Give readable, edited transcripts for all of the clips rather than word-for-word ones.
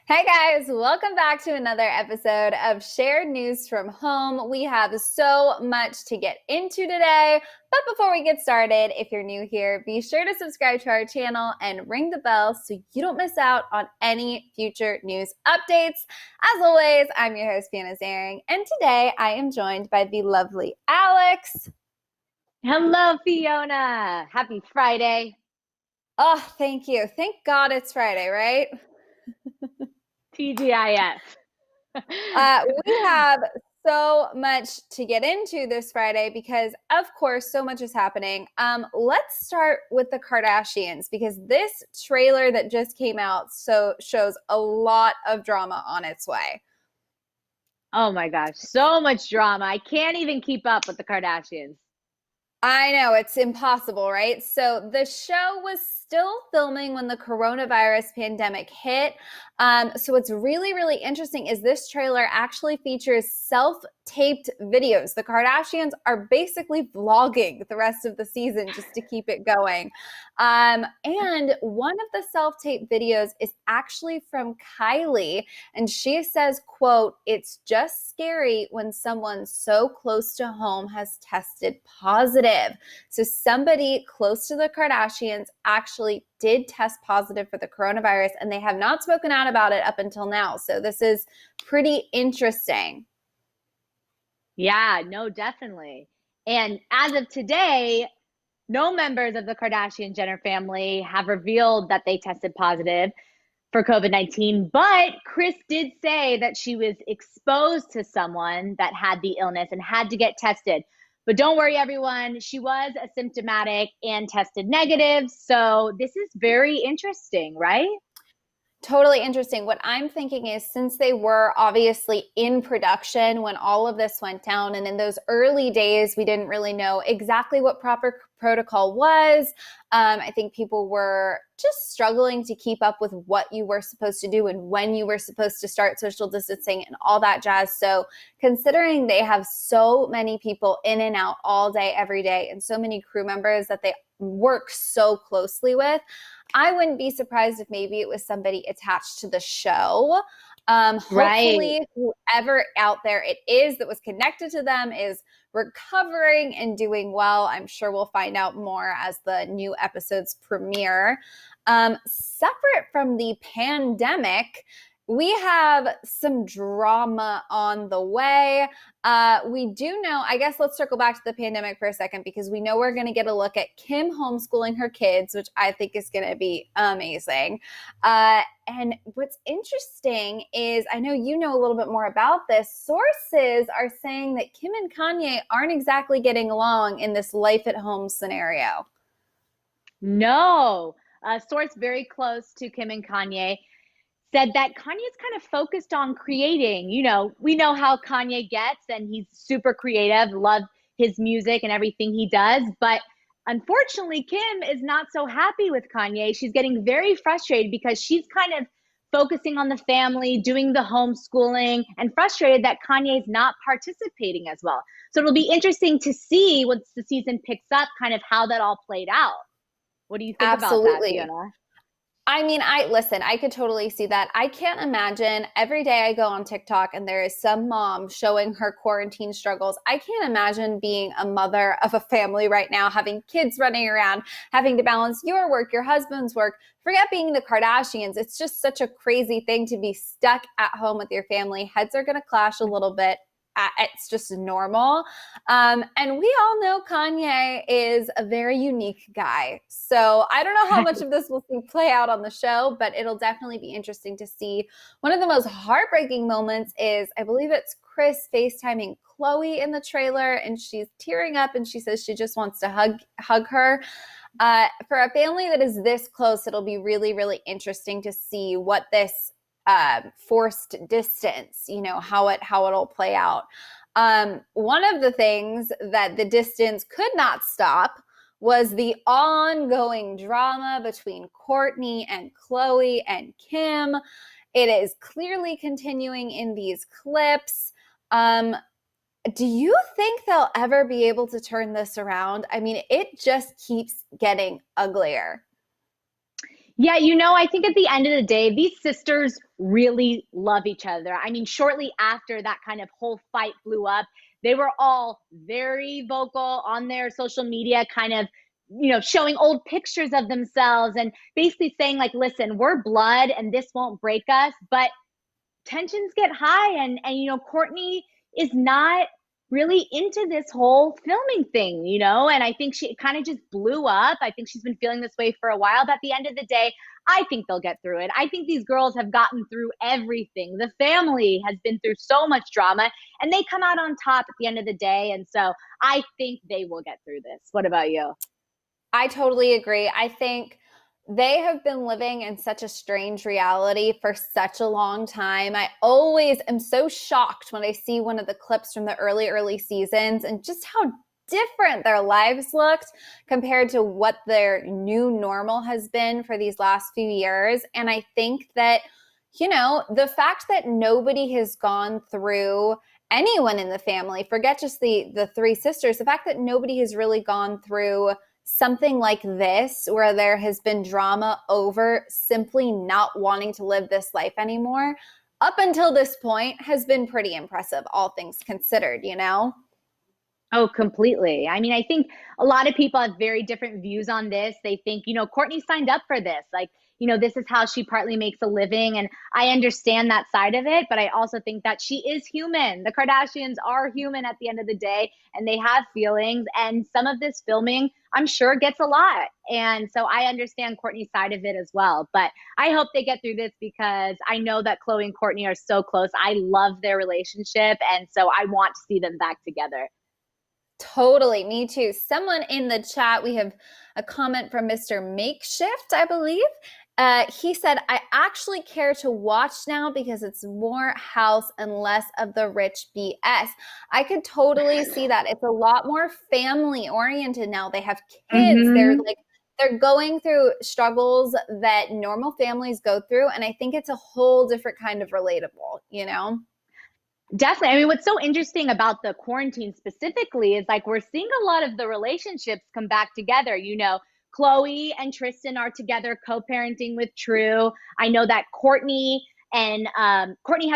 Hey guys, welcome back to another episode of Shared News from Home. We have so much to get into today, but before we get started, if you're new here, be sure to subscribe to our channel and ring the bell so you don't miss out on any future news updates. As always, I'm your host, Fiona Zaring, and today I am joined by the lovely Alex. Hello, Fiona. Happy Friday. Oh, thank you. Thank God it's Friday, right? TGIF. We have so much to get into this Friday because, of course, so much is happening. Let's start with the Kardashians because this trailer that just came out shows a lot of drama on its way. Oh my gosh, so much drama. I can't even keep up with the Kardashians. I know, it's impossible, right? So the show was still filming when the coronavirus pandemic hit. So what's really interesting is this trailer actually features self-taped videos. The Kardashians are basically vlogging the rest of the season just to keep it going. And one of the self-taped videos is actually from Kylie, and she says, quote, "It's just scary when someone so close to home has tested positive." So somebody close to the Kardashians actually did test positive for the coronavirus, and they have not spoken out about it up until now. So this is pretty interesting. Yeah, no, definitely. And as of today, no members of the Kardashian Jenner family have revealed that they tested positive for COVID-19, but Kris did say that she was exposed to someone that had the illness and had to get tested. But don't worry, everyone, she was asymptomatic and tested negative. So this is very interesting, right? Totally interesting. What I'm thinking is since they were obviously in production when all of this went down, and in those early days, we didn't really know exactly what proper protocol was. I think people were just struggling to keep up with what you were supposed to do and when you were supposed to start social distancing and all that jazz. So considering they have so many people in and out all day, every day, and so many crew members that they work so closely with, I wouldn't be surprised if maybe it was somebody attached to the show. Right. Hopefully, whoever out there it is that was connected to them is recovering and doing well. I'm sure we'll find out more as the new episodes premiere. Separate from the pandemic, we have some drama on the way. We do know, I guess let's circle back to the pandemic for a second because we know we're going to get a look at Kim homeschooling her kids, which I think is going to be amazing. And what's interesting is I know you know a little bit more about this. Sources are saying that Kim and Kanye aren't exactly getting along in this life at home scenario. No. A source very close to Kim and Kanye said that Kanye's kind of focused on creating. We know how Kanye gets, and he's super creative, love his music and everything he does. But unfortunately, Kim is not so happy with Kanye. She's getting very frustrated because she's kind of focusing on the family, doing the homeschooling, and frustrated that Kanye's not participating as well. So it'll be interesting to see once the season picks up, kind of how that all played out. What do you think about that, Absolutely. Fiona? I mean, I could totally see that. I can't imagine every day I go on TikTok and there is some mom showing her quarantine struggles. I can't imagine being a mother of a family right now, having kids running around, having to balance your work, your husband's work. Forget being the Kardashians. It's just such a crazy thing to be stuck at home with your family. Heads are going to clash a little bit. It's just normal. And we all know Kanye is a very unique guy. So I don't know how much of this we'll see play out on the show, but it'll definitely be interesting to see. One of the most heartbreaking moments is, I believe it's Kris FaceTiming Khloe in the trailer, and she's tearing up and she says she just wants to hug her. For a family that is this close, it'll be really interesting to see what this forced distance, how it'll play out. One of the things that the distance could not stop was the ongoing drama between Kourtney and Khloe and Kim. It is clearly continuing in these clips. Do you think they'll ever be able to turn this around? I mean, it just keeps getting uglier. Yeah, I think at the end of the day, these sisters really love each other. I mean, shortly after that kind of whole fight blew up, they were all very vocal on their social media, kind of, showing old pictures of themselves and basically saying, like, listen, we're blood and this won't break us. But tensions get high, and Courtney is not really into this whole filming thing, and I think she kind of just blew up. I think she's been feeling this way for a while, but at the end of the day, I think they'll get through it. I think these girls have gotten through everything. The family has been through so much drama, and they come out on top at the end of the day, and so I think they will get through this. What about you? I totally agree. I think they have been living in such a strange reality for such a long time. I always am so shocked when I see one of the clips from the early seasons and just how different their lives looked compared to what their new normal has been for these last few years. And I think that, the fact that nobody has gone through, anyone in the family, forget just the three sisters, the fact that nobody has really gone through something like this, where there has been drama over simply not wanting to live this life anymore, up until this point, has been pretty impressive, all things considered. Oh, completely. I mean, I think a lot of people have very different views on this. They think, Courtney signed up for this. Like, this is how she partly makes a living. And I understand that side of it, but I also think that she is human. The Kardashians are human at the end of the day, and they have feelings. And some of this filming, I'm sure, gets a lot. And so I understand Courtney's side of it as well. But I hope they get through this because I know that Khloe and Courtney are so close. I love their relationship. And so I want to see them back together. Totally, me too. Someone in the chat, we have a comment from Mr. Makeshift, I believe. He said, I actually care to watch now because it's more house and less of the rich BS. I could totally see that. It's a lot more family oriented now. They have kids. Mm-hmm. They're going through struggles that normal families go through. And I think it's a whole different kind of relatable. Definitely. I mean, what's so interesting about the quarantine specifically is like we're seeing a lot of the relationships come back together. Khloe and Tristan are together co-parenting with True. I know that Courtney has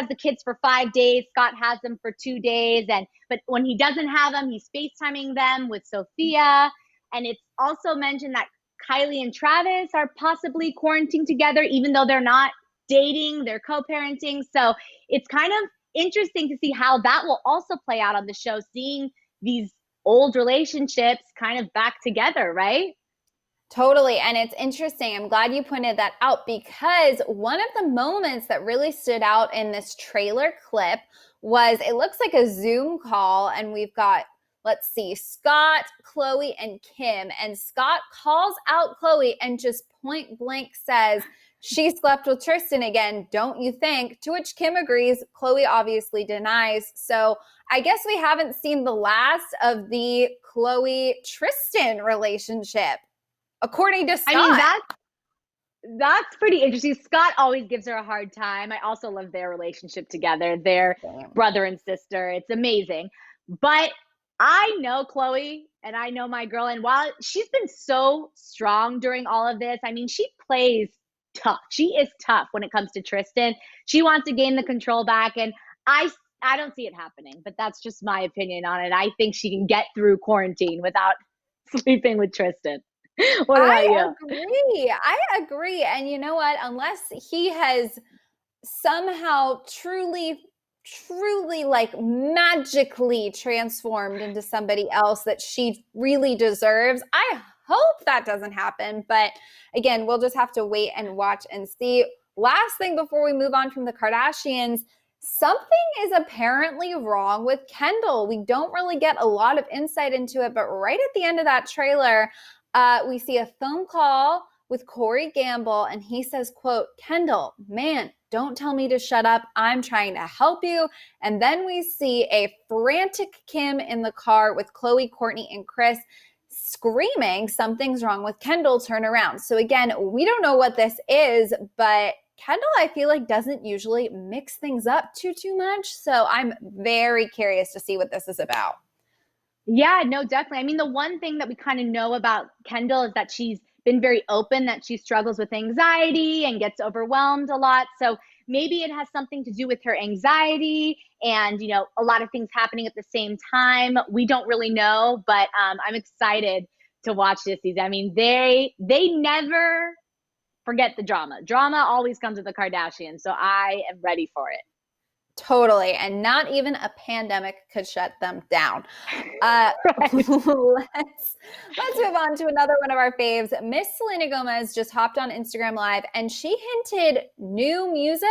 the kids for 5 days. Scott has them for 2 days. But when he doesn't have them, he's FaceTiming them with Sophia. And it's also mentioned that Kylie and Travis are possibly quarantining together, even though they're not dating, they're co-parenting. So it's kind of interesting to see how that will also play out on the show, seeing these old relationships kind of back together, right? Totally. And it's interesting. I'm glad you pointed that out because one of the moments that really stood out in this trailer clip was it looks like a Zoom call, and we've got, let's see, Scott, Khloe, and Kim. And Scott calls out Khloe and just point blank says, she slept with Tristan again, don't you think? To which Kim agrees. Khloe obviously denies. So I guess we haven't seen the last of the Khloe Tristan relationship, according to Scott. I mean, that's pretty interesting. Scott always gives her a hard time. I also love their relationship together. They're brother and sister. It's amazing. But I know Khloe and I know my girl. And while she's been so strong during all of this, I mean, she plays tough. She is tough when it comes to Tristan. She wants to gain the control back. And I don't see it happening, but that's just my opinion on it. I think she can get through quarantine without sleeping with Tristan. What about you? I agree. And you know what? Unless he has somehow truly like magically transformed into somebody else that she really deserves, I hope that doesn't happen. But again, we'll just have to wait and watch and see. Last thing before we move on from the Kardashians, something is apparently wrong with Kendall. We don't really get a lot of insight into it, but right at the end of that trailer, we see a phone call with Corey Gamble, and he says, quote, Kendall, man, don't tell me to shut up. I'm trying to help you. And then we see a frantic Kim in the car with Khloe, Kourtney, and Kris screaming, something's wrong with Kendall, turn around. So again, we don't know what this is, but Kendall, I feel like, doesn't usually mix things up too much. So I'm very curious to see what this is about. Yeah, no, definitely. I mean, the one thing that we kind of know about Kendall is that she's been very open that she struggles with anxiety and gets overwhelmed a lot. So maybe it has something to do with her anxiety and, you know, a lot of things happening at the same time. We don't really know, but I'm excited to watch this season. I mean, they never forget the drama. Drama always comes with the Kardashians, so I am ready for it. Totally. And not even a pandemic could shut them down. Right. let's move on to another one of our faves. Miss Selena Gomez just hopped on Instagram Live and she hinted new music,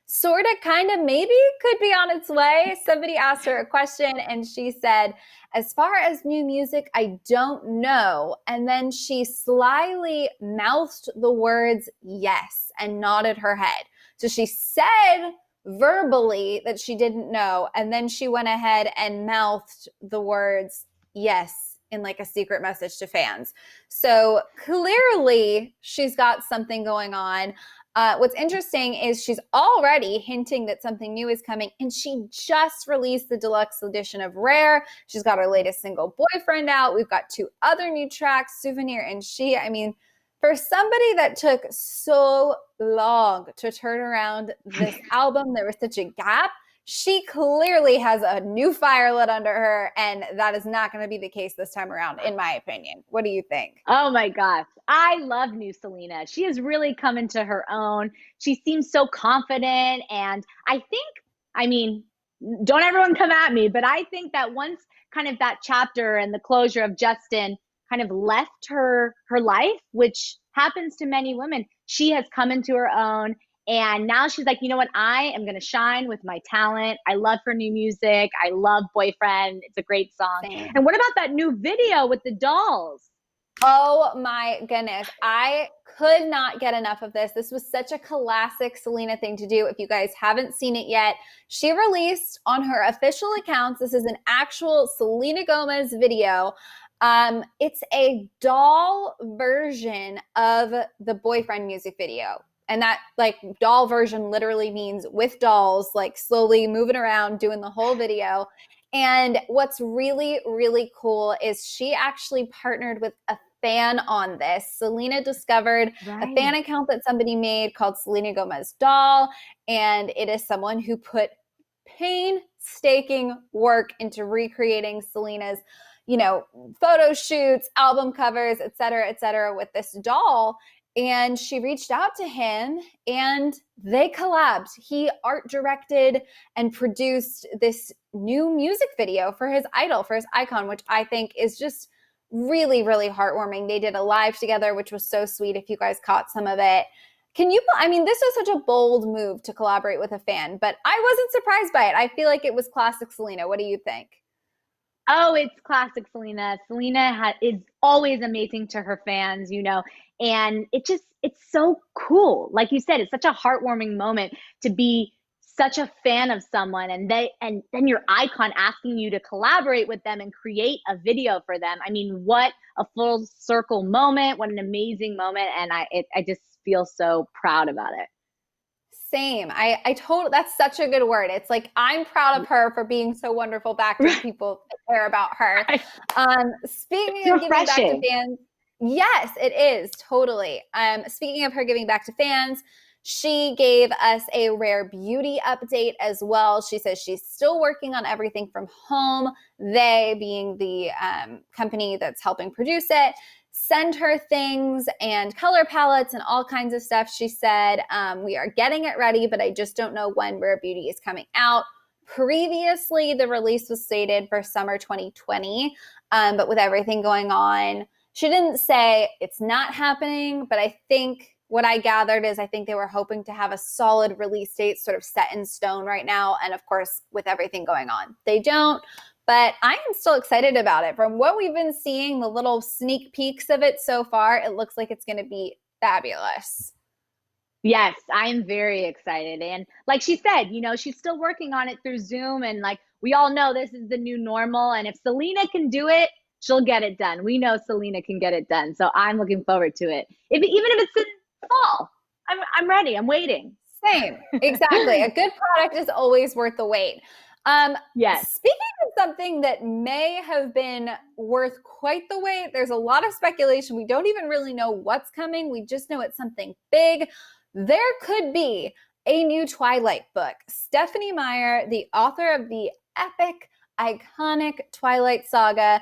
sort of, kind of, maybe could be on its way. Somebody asked her a question and she said, as far as new music, I don't know. And then she slyly mouthed the words yes and nodded her head. So she said verbally that she didn't know, and then she went ahead and mouthed the words yes in like a secret message to fans. So clearly she's got something going on. What's interesting is she's already hinting that something new is coming, and she just released the deluxe edition of Rare. She's got her latest single, Boyfriend, out. We've got 2 other new tracks, Souvenir and She. I mean, for somebody that took so long to turn around this album, there was such a gap. She clearly has a new fire lit under her, and that is not going to be the case this time around, in my opinion. What do you think? Oh my gosh. I love new Selena. She has really come into her own. She seems so confident. And I think, I mean, don't everyone come at me, but I think that once kind of that chapter and the closure of Justin kind of left her life, which happens to many women, she has come into her own. And now she's like, you know what? I am going to shine with my talent. I love her new music. I love Boyfriend. It's a great song. Same. And what about that new video with the dolls? Oh my goodness. I could not get enough of this. This was such a classic Selena thing to do. If you guys haven't seen it yet, she released on her official accounts. This is an actual Selena Gomez video. It's a doll version of the Boyfriend music video. And that like doll version literally means with dolls, like slowly moving around, doing the whole video. And what's really, really cool is she actually partnered with a fan on this. Selena discovered a fan account that somebody made called Selena Gomez Doll. And it is someone who put painstaking work into recreating Selena's, you know, photo shoots, album covers, et cetera, with this doll. And she reached out to him and they collabed. He art directed and produced this new music video for his idol, for his icon, which I think is just really, really heartwarming. They did a live together, which was so sweet if you guys caught some of it. I mean, this was such a bold move to collaborate with a fan, but I wasn't surprised by it. I feel like it was classic Selena. What do you think? Oh, it's classic Selena. Selena is always amazing to her fans, you know, and it's so cool. Like you said, it's such a heartwarming moment to be such a fan of someone and then your icon asking you to collaborate with them and create a video for them. I mean, what a full circle moment, what an amazing moment. And I just feel so proud about it. Same. I totally, that's such a good word. It's like, I'm proud of her for being so wonderful back to people that care about her. Speaking of giving back to fans, yes, it is totally. Speaking of her giving back to fans, she gave us a Rare Beauty update as well. She says she's still working on everything from home, they being the company that's helping produce it. Send her things and color palettes and all kinds of stuff. She said, we are getting it ready, but I just don't know when Rare Beauty is coming out. Previously, the release was slated for summer 2020, but with everything going on, she didn't say it's not happening, but I think what I gathered is I think they were hoping to have a solid release date sort of set in stone right now. And of course, with everything going on, they don't. But I am still excited about it. From what we've been seeing, the little sneak peeks of it so far, it looks like it's going to be fabulous. Yes, I am very excited. And like she said, you know, she's still working on it through Zoom. And like we all know, this is the new normal. And if Selena can do it, she'll get it done. We know Selena can get it done. So I'm looking forward to it. Even if it's in fall, I'm ready. I'm waiting. Same. Exactly. A good product is always worth the wait. Yes. Speaking of something that may have been worth quite the wait. There's a lot of speculation. We don't even really know what's coming. We just know it's something big. There could be a new Twilight book. Stephenie Meyer, the author of the epic, iconic Twilight saga,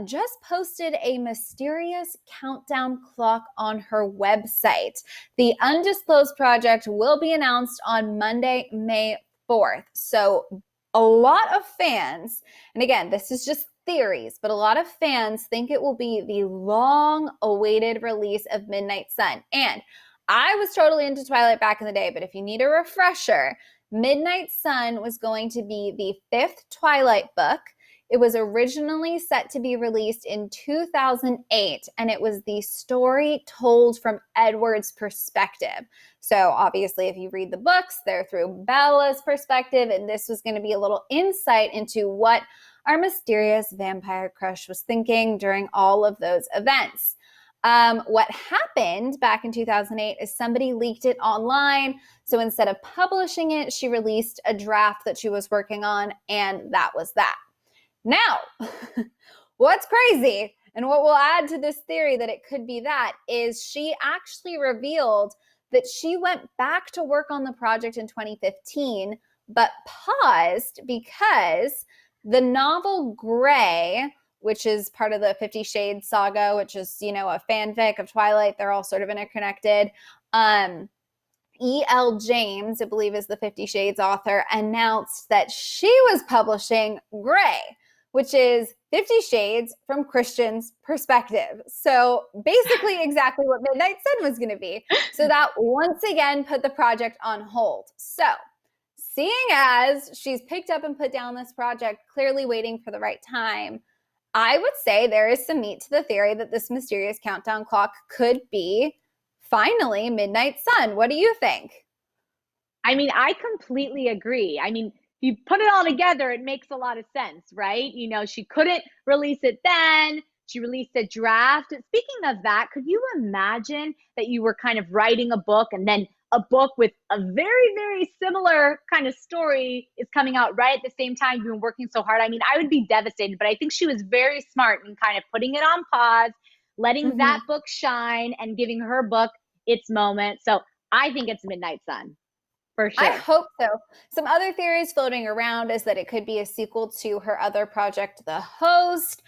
just posted a mysterious countdown clock on her website. The undisclosed project will be announced on Monday, May 4th. So a lot of fans, and again, this is just theories, but a lot of fans think it will be the long-awaited release of Midnight Sun. And I was totally into Twilight back in the day, but if you need a refresher, Midnight Sun was going to be the 5th Twilight book. It was originally set to be released in 2008, and it was the story told from Edward's perspective. So obviously, if you read the books, they're through Bella's perspective, and this was going to be a little insight into what our mysterious vampire crush was thinking during all of those events. What happened back in 2008 is somebody leaked it online. So instead of publishing it, she released a draft that she was working on, and that was that. Now, what's crazy, and what will add to this theory that it could be that, is she actually revealed that she went back to work on the project in 2015, but paused because the novel Grey, which is part of the 50 Shades saga, which is, a fanfic of Twilight. They're all sort of interconnected. E.L. James, I believe is the 50 Shades author, announced that she was publishing Grey, which is 50 Shades from Christian's perspective. So basically exactly what Midnight Sun was going to be. So that once again put the project on hold. So seeing as she's picked up and put down this project, clearly waiting for the right time, I would say there is some meat to the theory that this mysterious countdown clock could be finally Midnight Sun. What do you think? I mean, I completely agree. I mean, if you put it all together, it makes a lot of sense, right? She couldn't release it then. She released a draft. Speaking of that, could you imagine that you were kind of writing a book and then a book with a very, very similar kind of story is coming out right at the same time? You've been working so hard. I mean, I would be devastated, but I think she was very smart in kind of putting it on pause, letting that book shine and giving her book its moment. So I think it's Midnight Sun. For sure. I hope so. Some other theories floating around is that it could be a sequel to her other project, The Host.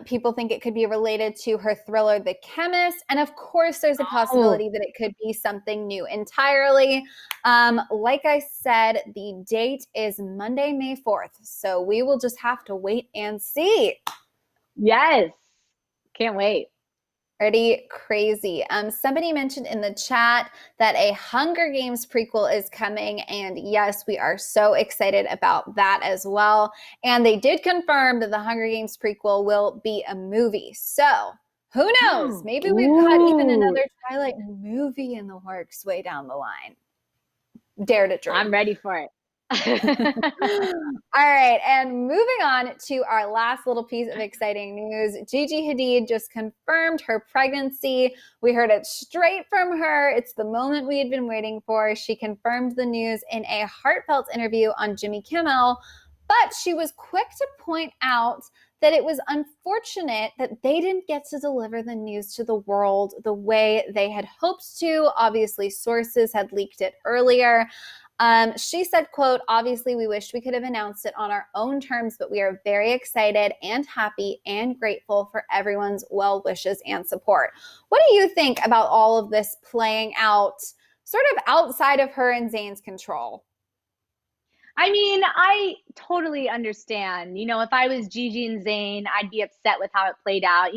People think it could be related to her thriller, The Chemist. And of course, there's a possibility that it could be something new entirely. Like I said, the date is Monday, May 4th. So we will just have to wait and see. Yes. Can't wait. Pretty crazy. Somebody mentioned in the chat that a Hunger Games prequel is coming, and yes, we are so excited about that as well. And they did confirm that the Hunger Games prequel will be a movie. So who knows? Maybe we've got even another Twilight movie in the works way down the line. Dare to dream. I'm ready for it. All right, and moving on to our last little piece of exciting news. Gigi Hadid just confirmed her pregnancy. We heard it straight from her. It's the moment we had been waiting for. She confirmed the news in a heartfelt interview on Jimmy Kimmel, but she was quick to point out that it was unfortunate that they didn't get to deliver the news to the world the way they had hoped to. Obviously, sources had leaked it earlier. She said, quote, "Obviously, we wish we could have announced it on our own terms, but we are very excited and happy and grateful for everyone's well wishes and support." What do you think about all of this playing out sort of outside of her and Zayn's control? I mean, I totally understand. If I was Gigi and Zayn, I'd be upset with how it played out.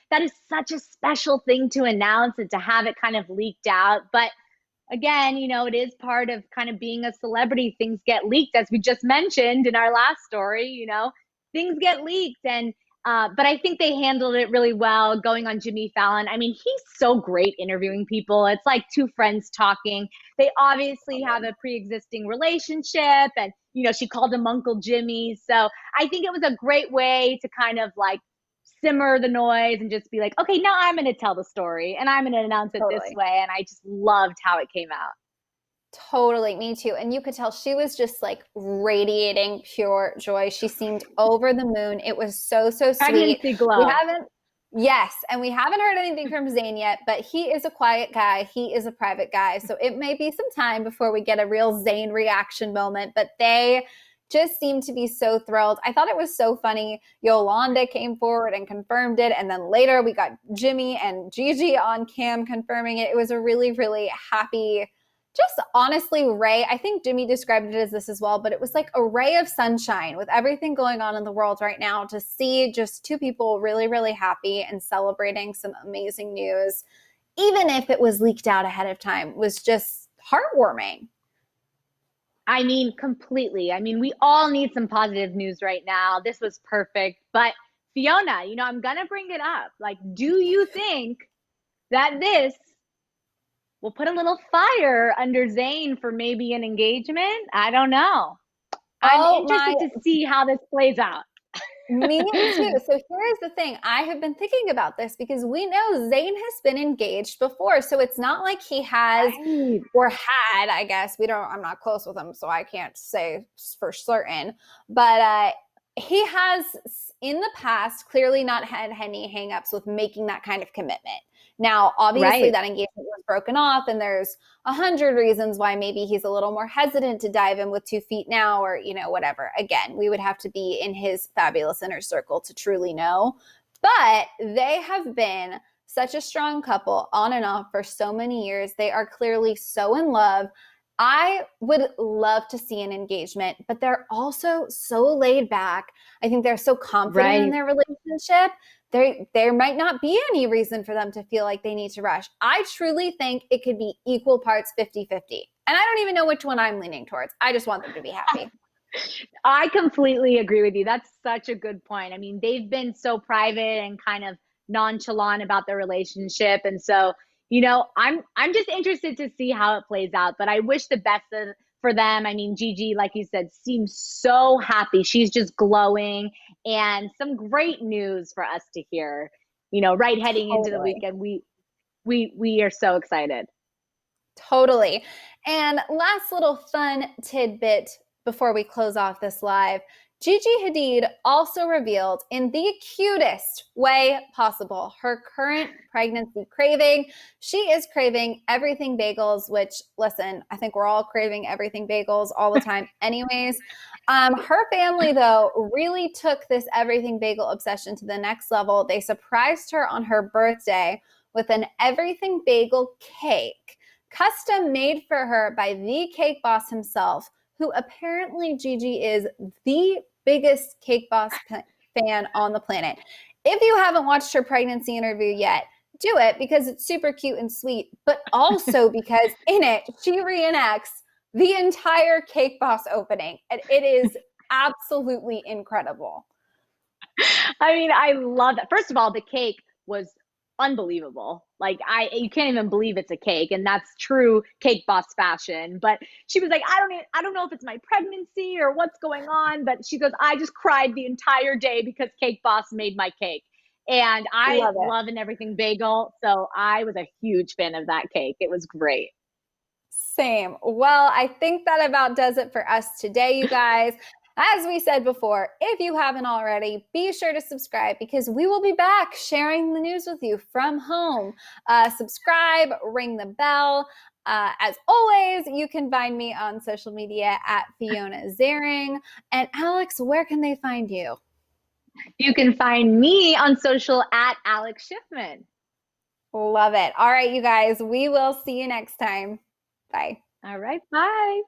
That is such a special thing to announce and to have it kind of leaked out. But again, it is part of kind of being a celebrity. Things get leaked, as we just mentioned in our last story, things get leaked. But I think they handled it really well going on Jimmy Fallon. I mean, he's so great interviewing people. It's like two friends talking. They obviously have a pre-existing relationship, and, she called him Uncle Jimmy. So I think it was a great way to kind of like simmer the noise and just be like, okay, now I'm going to tell the story and I'm going to announce it this way. And I just loved how it came out. Totally, me too. And you could tell she was just like radiating pure joy. She seemed over the moon. It was so, so sweet. Pregnancy We glow. haven't, yes, and we haven't heard anything from Zayn yet, but he is a quiet guy. He is a private guy. So it may be some time before we get a real Zayn reaction moment, but they just seemed to be so thrilled. I thought it was so funny. Yolanda came forward and confirmed it. And then later we got Jimmy and Gigi on cam confirming it. It was a really, really happy, just honestly, Ray, I think Jimmy described it as this as well, but it was like a ray of sunshine with everything going on in the world right now, to see just two people really, really happy and celebrating some amazing news, even if it was leaked out ahead of time, was just heartwarming. I mean, completely. I mean, we all need some positive news right now. This was perfect. But Fiona, I'm going to bring it up. Like, do you think that this will put a little fire under Zayn for maybe an engagement? I don't know. I'm Oh my, interested to see how this plays out. me too. So here's the thing. I have been thinking about this because we know Zayn has been engaged before. So it's not like he has Right. or had, I guess. I'm not close with him, so I can't say for certain. But he has in the past clearly not had any hangups with making that kind of commitment. Now, obviously, Right. that engagement was broken off, and there's 100 reasons why maybe he's a little more hesitant to dive in with 2 feet now, or, whatever. Again, we would have to be in his fabulous inner circle to truly know. But they have been such a strong couple on and off for so many years. They are clearly so in love. I would love to see an engagement, but they're also so laid back. I think they're so confident in Right. their relationship. There might not be any reason for them to feel like they need to rush. I truly think it could be equal parts 50-50. And I don't even know which one I'm leaning towards. I just want them to be happy. I completely agree with you. That's such a good point. I mean, they've been so private and kind of nonchalant about their relationship. And so, I'm just interested to see how it plays out. But I wish the best for them. I mean, Gigi, like you said, seems so happy. She's just glowing, and some great news for us to hear. Right heading into the Totally. weekend, we are so excited. Totally. And last little fun tidbit before we close off this live. Gigi Hadid also revealed in the cutest way possible her current pregnancy craving. She is craving everything bagels, which, listen, I think we're all craving everything bagels all the time anyways. Her family, though, really took this everything bagel obsession to the next level. They surprised her on her birthday with an everything bagel cake, custom made for her by the cake boss himself, who apparently Gigi is the biggest cake boss fan on the planet. If you haven't watched her pregnancy interview yet, do it because it's super cute and sweet, but also because in it, she reenacts the entire cake boss opening. And it is absolutely incredible. I mean, I love that. First of all, the cake was unbelievable. Like you can't even believe it's a cake, and that's true cake boss fashion. But she was like, I don't know if it's my pregnancy or what's going on, but she goes, I just cried the entire day because Cake Boss made my cake. And I Love it. love an everything bagel, so I was a huge fan of that cake. It was great. Same. Well, I think that about does it for us today, you guys. As we said before, if you haven't already, be sure to subscribe because we will be back sharing the news with you from home. Subscribe, ring the bell. As always, you can find me on social media at Fiona Zaring. And Alex, where can they find you? You can find me on social at Alex Schiffman. Love it. All right, you guys, we will see you next time. Bye. All right, bye.